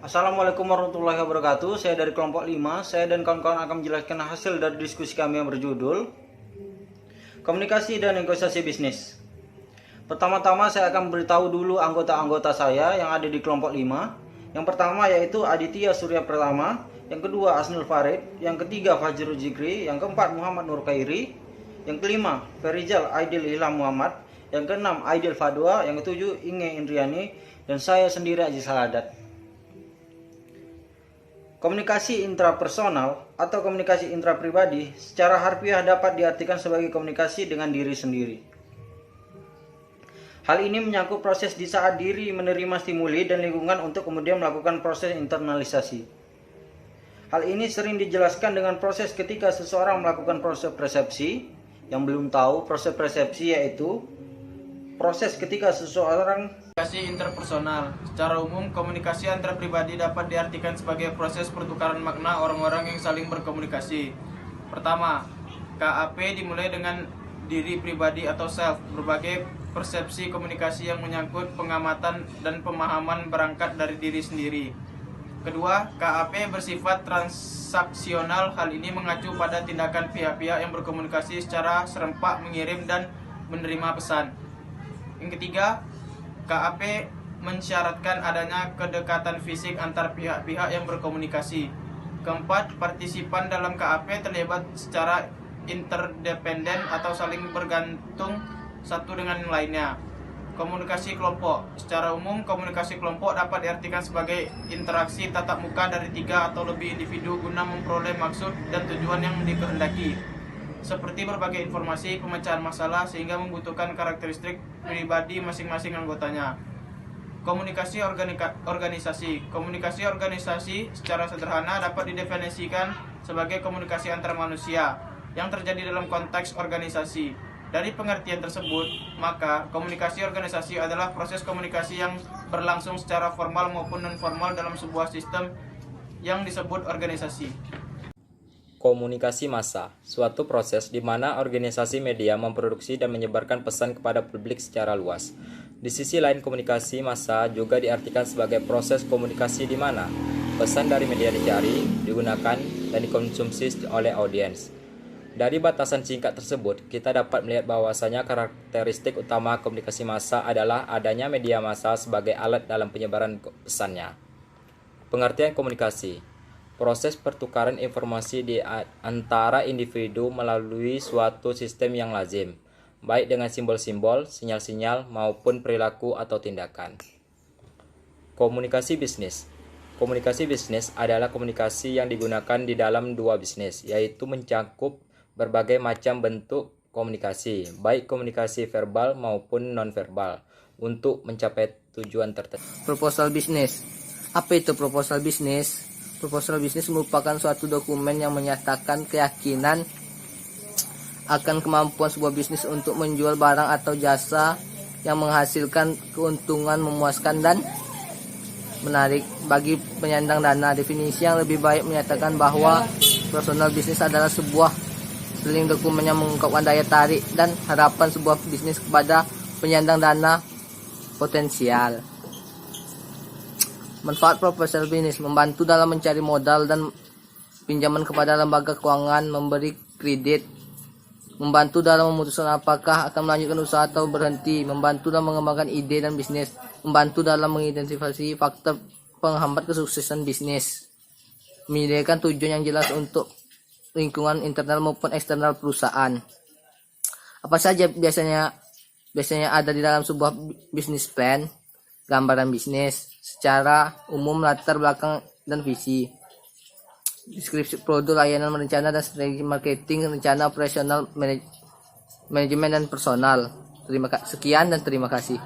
Assalamualaikum warahmatullahi wabarakatuh. Saya dari kelompok 5. Saya dan kawan-kawan akan menjelaskan hasil dari diskusi kami yang berjudul Komunikasi dan Negosiasi Bisnis. Pertama-tama saya akan beritahu dulu anggota-anggota saya yang ada di kelompok 5. Yang pertama yaitu Aditya Surya Pratama, yang kedua Asnul Farid, yang ketiga Fajrul Zikri, yang keempat Muhammad Nur Khairi, yang kelima Ferizal Aidil Ilham Muhammad, yang keenam Aidil Fadwa, yang ketujuh Inge Indriani, dan saya sendiri Aziz Saladat. Komunikasi intrapersonal atau komunikasi intrapribadi secara harfiah dapat diartikan sebagai komunikasi dengan diri sendiri. Hal ini menyangkut proses di saat diri menerima stimuli dan lingkungan untuk kemudian melakukan proses internalisasi. Hal ini sering dijelaskan dengan proses ketika seseorang melakukan proses persepsi. Yang belum tahu, proses persepsi yaitu proses ketika seseorang. Komunikasi interpersonal. Secara umum, komunikasi antar pribadi dapat diartikan sebagai proses pertukaran makna orang-orang yang saling berkomunikasi. Pertama, KAP dimulai dengan diri pribadi atau self. Berbagai persepsi komunikasi yang menyangkut pengamatan dan pemahaman berangkat dari diri sendiri. Kedua, KAP bersifat transaksional. Hal ini mengacu pada tindakan pihak-pihak yang berkomunikasi secara serempak mengirim dan menerima pesan. Yang ketiga, KAP mensyaratkan adanya kedekatan fisik antar pihak-pihak yang berkomunikasi. Keempat, partisipan dalam KAP terlibat secara interdependen atau saling bergantung satu dengan yang lainnya. Komunikasi kelompok. Secara umum, komunikasi kelompok dapat diartikan sebagai interaksi tatap muka dari 3 atau lebih individu guna memperoleh maksud dan tujuan yang dikehendaki, seperti berbagai informasi, pemecahan masalah, sehingga membutuhkan karakteristik pribadi masing-masing anggotanya. Komunikasi organisasi. Komunikasi organisasi secara sederhana dapat didefinisikan sebagai komunikasi antar manusia yang terjadi dalam konteks organisasi. Dari pengertian tersebut, maka komunikasi organisasi adalah proses komunikasi yang berlangsung secara formal maupun non-formal dalam sebuah sistem yang disebut organisasi. Komunikasi massa, suatu proses di mana organisasi media memproduksi dan menyebarkan pesan kepada publik secara luas. Di sisi lain, komunikasi massa juga diartikan sebagai proses komunikasi di mana pesan dari media dicari, digunakan, dan dikonsumsi oleh audiens. Dari batasan singkat tersebut, kita dapat melihat bahwasanya karakteristik utama komunikasi massa adalah adanya media massa sebagai alat dalam penyebaran pesannya. Pengertian komunikasi: proses pertukaran informasi di antara individu melalui suatu sistem yang lazim, baik dengan simbol-simbol, sinyal-sinyal, maupun perilaku atau tindakan. Komunikasi bisnis. Komunikasi bisnis adalah komunikasi yang digunakan di dalam dua bisnis, yaitu mencakup berbagai macam bentuk komunikasi, baik komunikasi verbal maupun non-verbal, untuk mencapai tujuan tertentu. Proposal bisnis. Apa itu proposal bisnis? Proposal bisnis merupakan suatu dokumen yang menyatakan keyakinan akan kemampuan sebuah bisnis untuk menjual barang atau jasa yang menghasilkan keuntungan memuaskan dan menarik bagi penyandang dana. Definisi yang lebih baik menyatakan bahwa proposal bisnis adalah sebuah seling dokumen yang mengungkapkan daya tarik dan harapan sebuah bisnis kepada penyandang dana potensial. Manfaat proposal bisnis: membantu dalam mencari modal dan pinjaman kepada lembaga keuangan, memberi kredit, membantu dalam memutuskan apakah akan melanjutkan usaha atau berhenti, membantu dalam mengembangkan ide dan bisnis, membantu dalam mengidentifikasi faktor penghambat kesuksesan bisnis, menyediakan tujuan yang jelas untuk lingkungan internal maupun eksternal perusahaan. Apa saja biasanya ada di dalam sebuah bisnis plan? Gambaran bisnis secara umum, latar belakang dan visi, deskripsi produk, layanan, rencana dan strategi marketing, rencana operasional, manajemen dan personal. Sekian dan terima kasih.